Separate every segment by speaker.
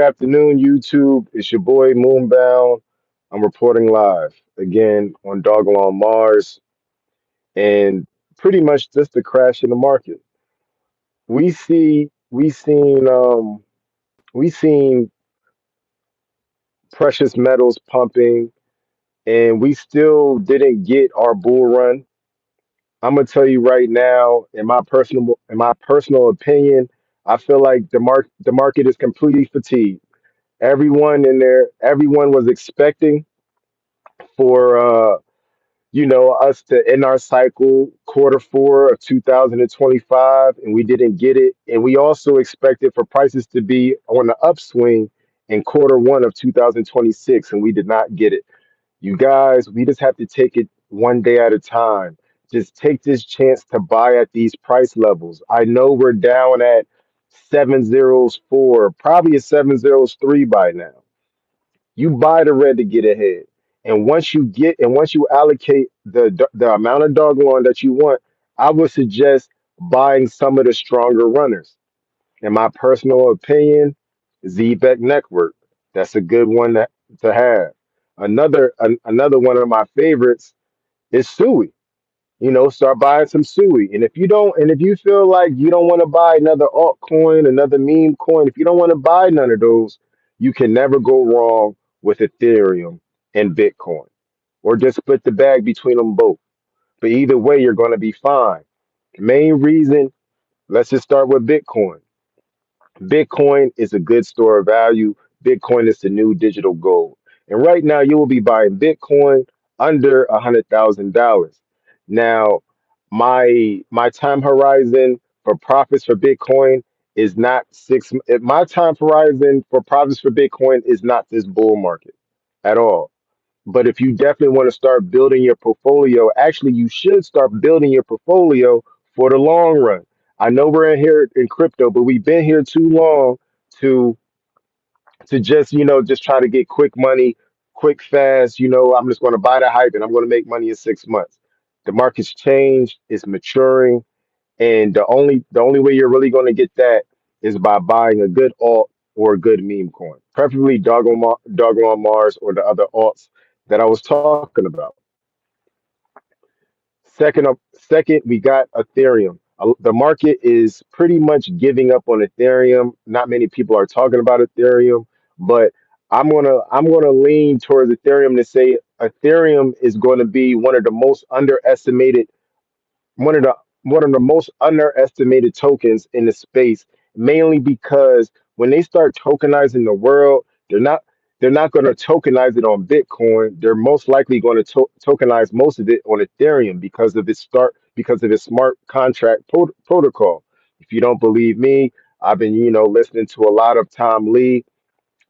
Speaker 1: afternoon, YouTube. It's your boy Moonbound. I'm reporting live again on Dogelon Mars, and pretty much just the crash in the market. We see, we seen, we seen precious metals pumping, and we still didn't get our bull run. I'm gonna tell you right now, in my personal opinion, I feel like the market is completely fatigued. Everyone was expecting for us to end our cycle quarter 4 of 2025, and we didn't get it. And we also expected for prices to be on the upswing in quarter 1 of 2026, and we did not get it. You guys, we just have to take it one day at a time. Just take this chance to buy at these price levels. I know we're down at 704, probably a 703 by now. You buy the red to get ahead. And once you allocate the amount of dog lawn that you want, I would suggest buying some of the stronger runners. In my personal opinion, ZBEC Network. That's a good one to have. Another one of my favorites is Sui. Start buying some Sui. And if you feel like you don't want to buy another altcoin, another meme coin, if you don't want to buy none of those, you can never go wrong with Ethereum and Bitcoin. Or just split the bag between them both. But either way, you're going to be fine. Main reason, let's just start with Bitcoin. Bitcoin is a good store of value. Bitcoin is the new digital gold. And right now, you will be buying Bitcoin under $100,000. Now, my time horizon for profits for Bitcoin is not six. My time horizon for profits for Bitcoin is not this bull market at all. But if you definitely want to start building your portfolio, actually, you should start building your portfolio for the long run. I know we're in here in crypto, but we've been here too long to just try to get quick money, quick fast. I'm just going to buy the hype and I'm going to make money in 6 months. The market's changed, it's maturing, and the only way you're really going to get that is by buying a good alt or a good meme coin, preferably Dogelon Mars or the other alts that I was talking about. Second, we got Ethereum. The market is pretty much giving up on Ethereum. Not many people are talking about Ethereum, but I'm gonna lean towards Ethereum to say Ethereum is going to be one of the one of the most underestimated tokens in the space, mainly because when they start tokenizing the world, they're not going to tokenize it on Bitcoin. They're most likely going to tokenize most of it on Ethereum because of its smart contract protocol. If you don't believe me, I've been listening to a lot of Tom Lee,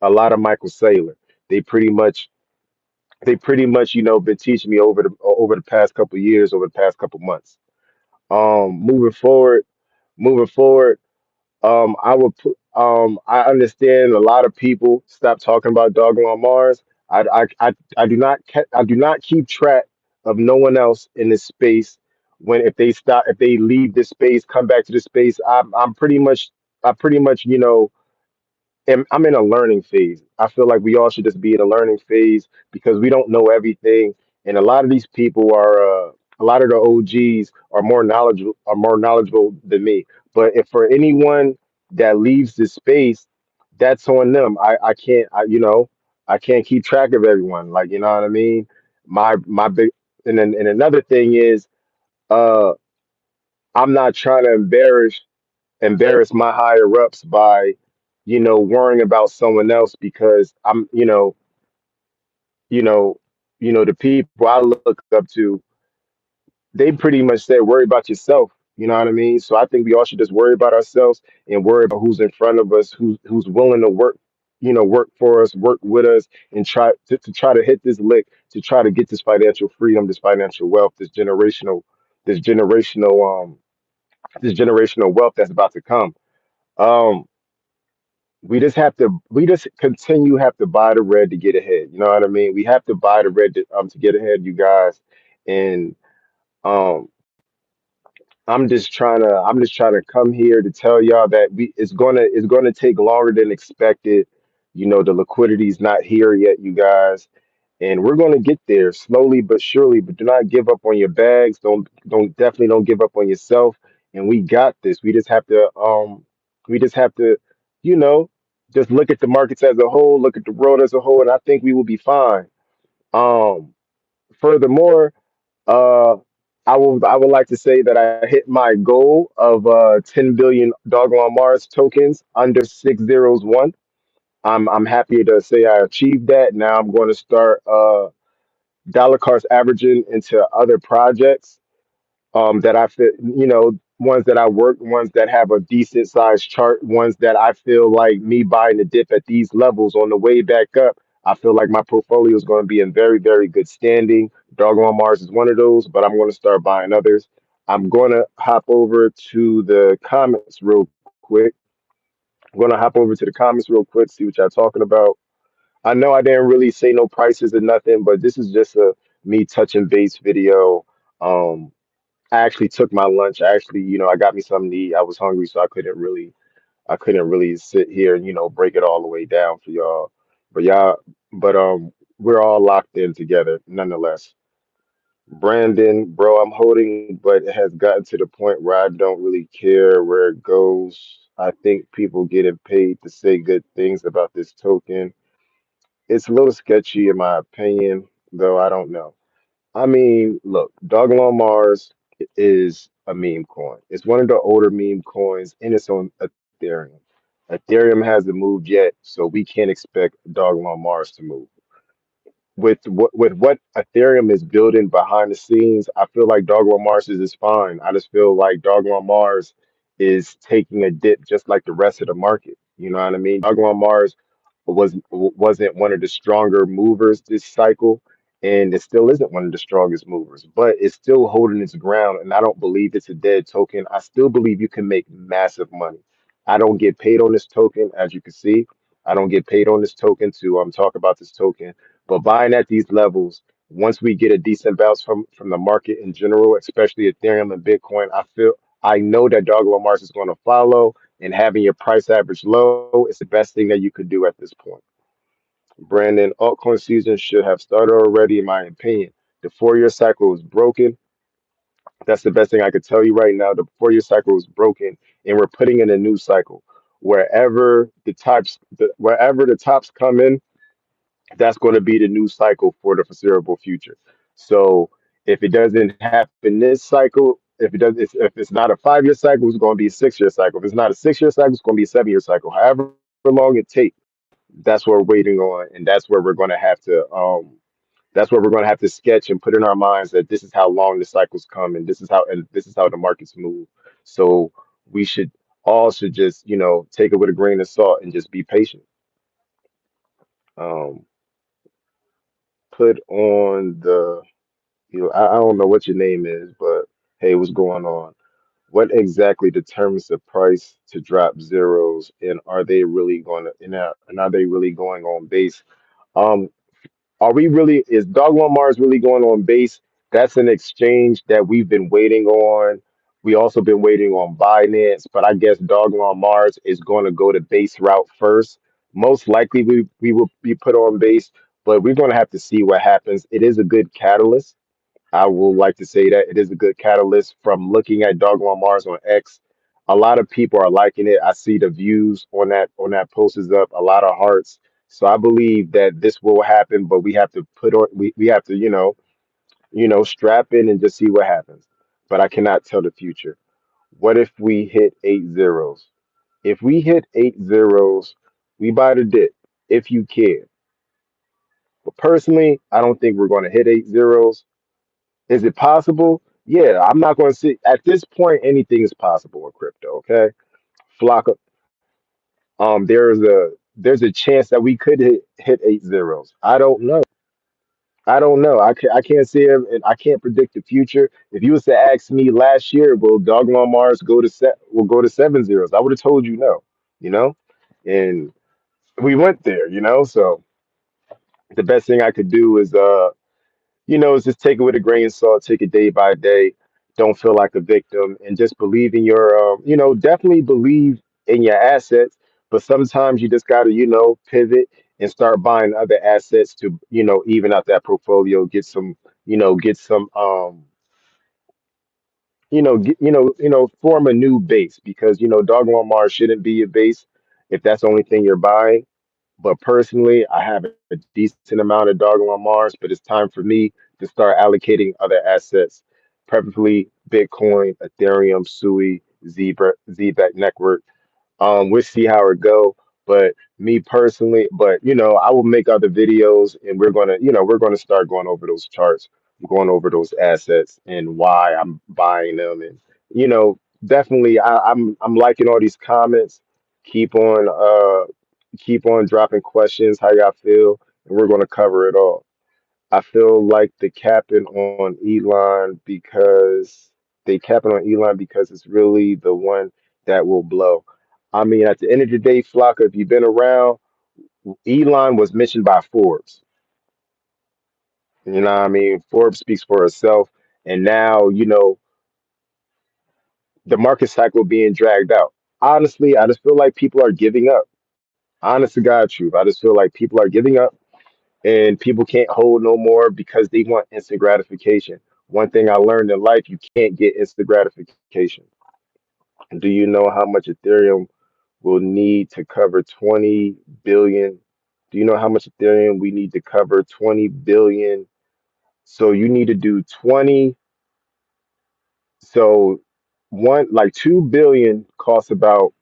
Speaker 1: a lot of Michael Saylor. They pretty much been teaching me over the past couple of years, over the past couple months. Moving forward, moving forward, I understand a lot of people stop talking about Dog on Mars. I do not keep track of no one else in this space. If they leave this space, come back to this space, I'm in a learning phase. I feel like we all should just be in a learning phase because we don't know everything, and a lot of the OGs are more knowledgeable than me. But if for anyone that leaves this space, that's on them. I can't keep track of everyone. Like you know what I mean. My big and another thing is uh I'm not trying to embarrass my higher ups by worrying about someone else because I'm you know the people I look up to, they pretty much said worry about yourself. You know what I mean? So I think we all should just worry about ourselves and worry about who's in front of us, who's willing to work for us, work with us, and try to hit this lick, to try to get this financial freedom, this financial wealth, this generational this generational wealth that's about to come. um we just continue have to buy the red to get ahead. You know what I mean? We have to buy the red to get ahead, you guys. And um I'm just trying to come here to tell y'all that it's gonna take longer than expected The liquidity is not here yet, you guys, and we're going to get there slowly but surely. But do not give up on your bags. Don't definitely don't give up on yourself. And we got this. We just have to, you know, just look at the markets as a whole, look at the world as a whole, and I think we will be fine. Um, Furthermore, uh, I would like to say that I hit my goal of 10 billion Dogelon Mars tokens under 601. I'm happy to say I achieved that. Now I'm going to start dollar cost averaging into other projects that I feel, ones that I work, ones that have a decent sized chart, ones that I feel like me buying the dip at these levels on the way back up. I feel like my portfolio is going to be in very, very good standing. Doggone Mars is one of those, but I'm going to start buying others. I'm going to hop over to the comments real quick. I'm going to hop over to the comments real quick, see what y'all talking about. I know I didn't really say no prices or nothing, but this is just a me touching base video. Um, I actually took my lunch. I actually, I got me something to eat. I was hungry, so I couldn't really sit here and, break it all the way down for y'all. But we're all locked in together nonetheless. Brandon, bro, I'm holding, but it has gotten to the point where I don't really care where it goes. I think people getting paid to say good things about this token. It's a little sketchy in my opinion, though I don't know. I mean, look, Dogelon Mars is a meme coin. It's one of the older meme coins and it's on Ethereum. Ethereum hasn't moved yet, so we can't expect Dogelon Mars to move with what Ethereum is building behind the scenes. I feel like Dogwell Mars is fine. I just feel like Dogwell Mars is taking a dip just like the rest of the market. You know what I mean? Dogwell Mars wasn't one of the stronger movers this cycle, and it still isn't one of the strongest movers, but it's still holding its ground. And I don't believe it's a dead token. I still believe you can make massive money. I don't get paid on this token, as you can see. I don't get paid on this token to talk about this token, but buying at these levels, once we get a decent bounce from the market in general, especially Ethereum and Bitcoin, I know that Dogwell Mars is going to follow, and having your price average low is the best thing that you could do at this point. Brandon, altcoin season should have started already, in my opinion. The 4 year cycle is broken. That's the best thing I could tell you right now. The 4 year cycle is broken, and we're putting in a new cycle. Wherever the tops come in, that's going to be the new cycle for the foreseeable future. So if it doesn't happen this cycle, if it's not a 5 year cycle, it's going to be a 6 year cycle. If it's not a 6 year cycle, it's going to be a 7 year cycle. However long it takes, that's what we're waiting on, and that's where we're going to have to sketch and put in our minds that this is how long the cycles come, and this is how the markets move. So we should just take it with a grain of salt and just be patient. Um, put on the I don't know what your name is, but hey, what's going on? What exactly determines the price to drop zeros, and are they really going on base? Um, is Dogma Mars really going on base? That's an exchange that we've been waiting on. We also been waiting on Binance, but I guess Dogma Mars is going to go the base route first. Most likely we will be put on base, but we're going to have to see what happens. It is a good catalyst. I will like to say that it is a good catalyst from looking at Dogma Mars on X. A lot of people are liking it. I see the views on that post is up, a lot of hearts. So I believe that this will happen, but we have to we have to, strap in and just see what happens. But I cannot tell the future. What if we hit 8 zeros? If we hit 8 zeros, we buy the dip if you can. But personally, I don't think we're going to hit 8 zeros. Is it possible? Yeah, I'm not going to say at this point anything is possible in crypto. Okay, flock. There's a chance that we could hit 8 zeros. I don't know. I don't know. I can't see it, and I can't predict the future. If you was to ask me last year, will Dogma Mars will go to 7 zeros? I would have told you no. You know, and we went there. So the best thing I could do is just take it with a grain of salt, take it day by day. Don't feel like a victim, and just believe in definitely believe in your assets, But sometimes you just got to, pivot and start buying other assets to, even out that portfolio, get some, get some, form a new base because, Doggone Mars shouldn't be your base if that's the only thing you're buying. But personally, I have a decent amount of Doggone Mars, but it's time for me to start allocating other assets, preferably Bitcoin, Ethereum, SUI, Zebra, ZBAC network. We'll see how it go. But me personally, but I will make other videos, and we're gonna start going over those charts, going over those assets, and why I'm buying them, and definitely, I'm liking all these comments. Keep on, keep on dropping questions. How y'all feel, and we're gonna cover it all. I feel like the capping on Elon because they capping on Elon because it's really the one that will blow. I mean, at the end of the day, Flocka, if you've been around, Elon was mentioned by Forbes. You know what I mean? Forbes speaks for itself. And now, the market cycle being dragged out. Honestly, I just feel like people are giving up. Honest to God truth. I just feel like people are giving up and people can't hold no more because they want instant gratification. One thing I learned in life, you can't get instant gratification. Do you know how much Ethereum will need to cover 20 billion? Do you know how much Ethereum we need to cover 20 billion? So you need to do 20. So one like 2 billion costs about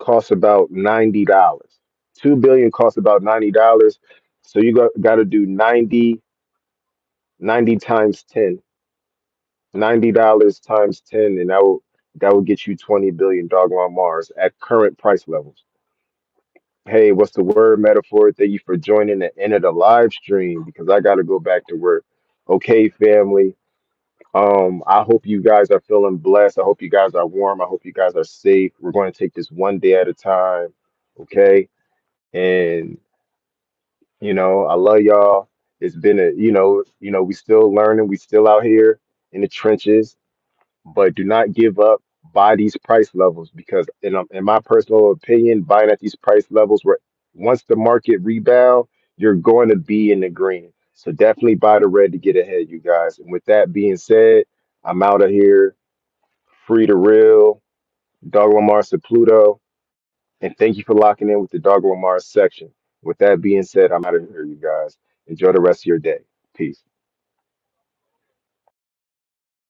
Speaker 1: $90. 2 billion costs about $90. So you got to do 90 times 10. $90 times 10, and that will get you 20 billion doggone Mars at current price levels. Hey, what's the word metaphor? Thank you for joining the end of the live stream because I gotta go back to work. Okay, family. I hope you guys are feeling blessed. I hope you guys are warm. I hope you guys are safe. We're going to take this one day at a time. Okay. And I love y'all. It's been we still learning, we still out here in the trenches, but do not give up. Buy these price levels because, in my personal opinion, buying at these price levels where once the market rebound, you're going to be in the green. So definitely buy the red to get ahead, you guys. And with that being said, I'm out of here. Free to real. Dogma Mars to Pluto. And thank you for locking in with the Dogma Mars section. With that being said, I'm out of here, you guys. Enjoy the rest of your day. Peace.